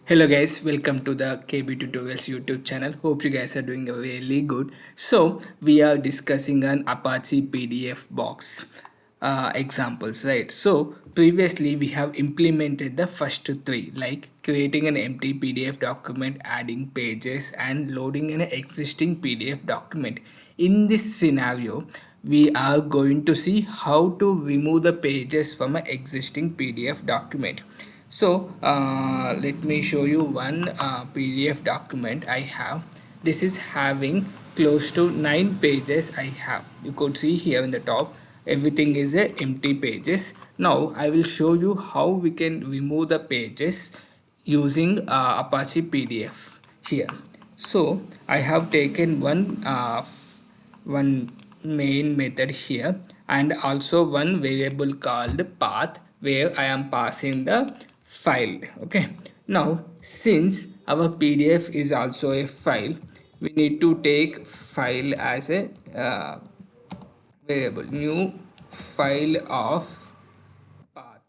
Hello guys, welcome to the KB Tutorials YouTube channel. Hope you guys are doing really good. So we are discussing an Apache PDF box examples, right? So previously we have implemented the first three, like creating an empty PDF document, adding pages, and loading an existing PDF document. In this scenario, we are going to see how to remove the pages from an existing PDF document. So let me show you one PDF document I have. This is having close to 9 pages I have. You could see here in the top everything is a empty pages. Now I will show you how we can remove the pages using Apache PDF here. So I have taken one main method here and also one variable called path where I am passing the file. Okay, now since our PDF is also a file, we need to take file as a variable. New file of path.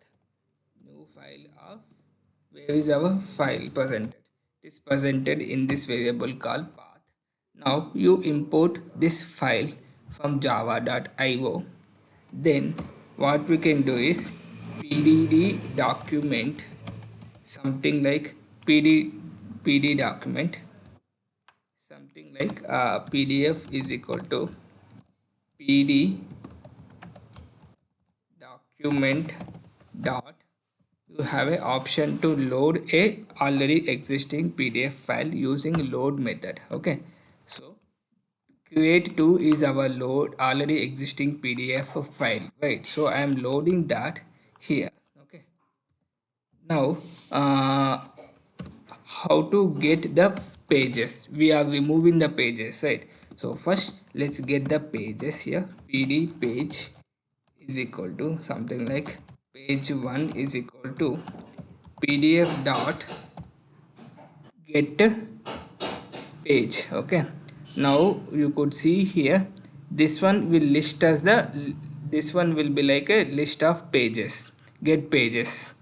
New file of, where is our file presented? It is presented in this variable called path. Now you import this file from java.io. Then what we can do is pdd document, something like pd document, something like pdf is equal to pd document dot, you have an option to load a already existing PDF file using load method. Okay, so create to is our load already existing PDF file, right? So I am loading that here. Okay, now how to get the pages? We are removing the pages, right? So first let's get the pages here. pd page is equal to something like page 1 is equal to pdf dot get page. Okay, now you could see here this one will list as the, this one will be like a list of pages, get pages.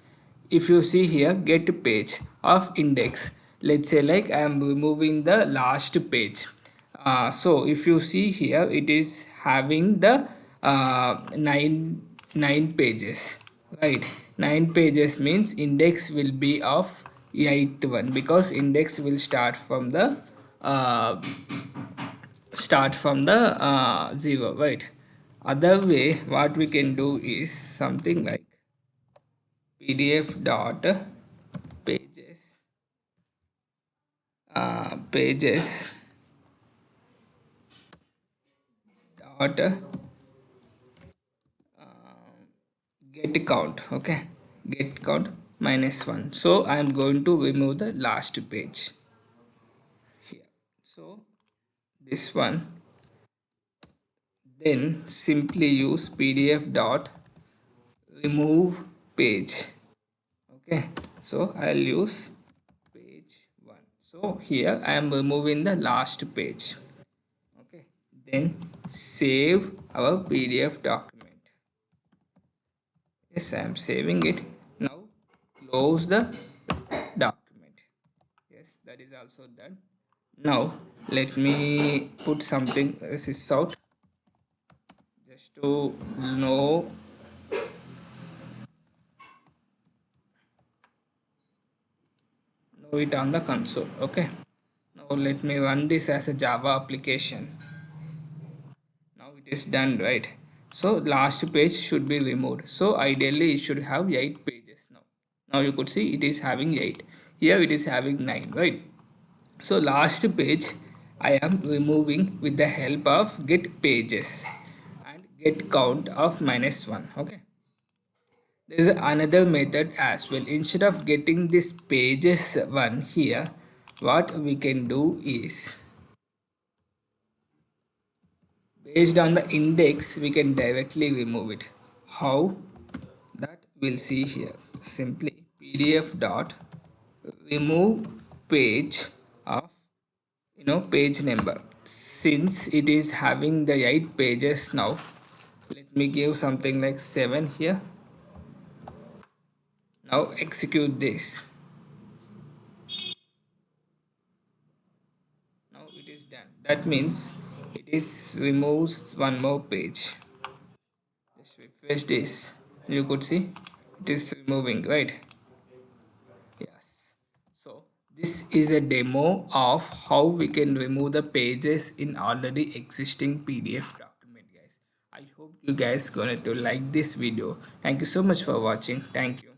If you see here get page of index, let's say like I am removing the last page. So if you see here it is having the nine pages, right? 9 pages means index will be of eighth one, because index will uh, start from the 0, right? Other way what we can do is something like pdf dot pages, pages dot get count. Okay, get count -1. So I am going to remove the last page here. So this one, then simply use pdf dot remove page. Okay, so I'll use page 1. So here I am removing the last page. Okay, then save our pdf document. Yes, I am saving it. Now close the document. Yes, that is also done. Now let me put something resist out just to know it on the console. Okay, now let me run this as a java application. Now it is done, right? So last page should be removed, so ideally it should have 8 pages. Now you could see it is having 8, here it is having 9, right? So last page I am removing with the help of get pages and get count of -1. Okay, there is another method as well. Instead of getting this pages one here, what we can do is based on the index we can directly remove it. How? That we'll see here. Simply pdf dot remove page of, page number. Since it is having the 8 pages, now let me give something like 7 here. Now execute this. done. That means it is removes one more page. Just refresh this. You could see it is removing, right? Yes. So this is a demo of how we can remove the pages in already existing PDF document, guys. I hope you guys gonna to like this video. Thank you so much for watching. Thank you.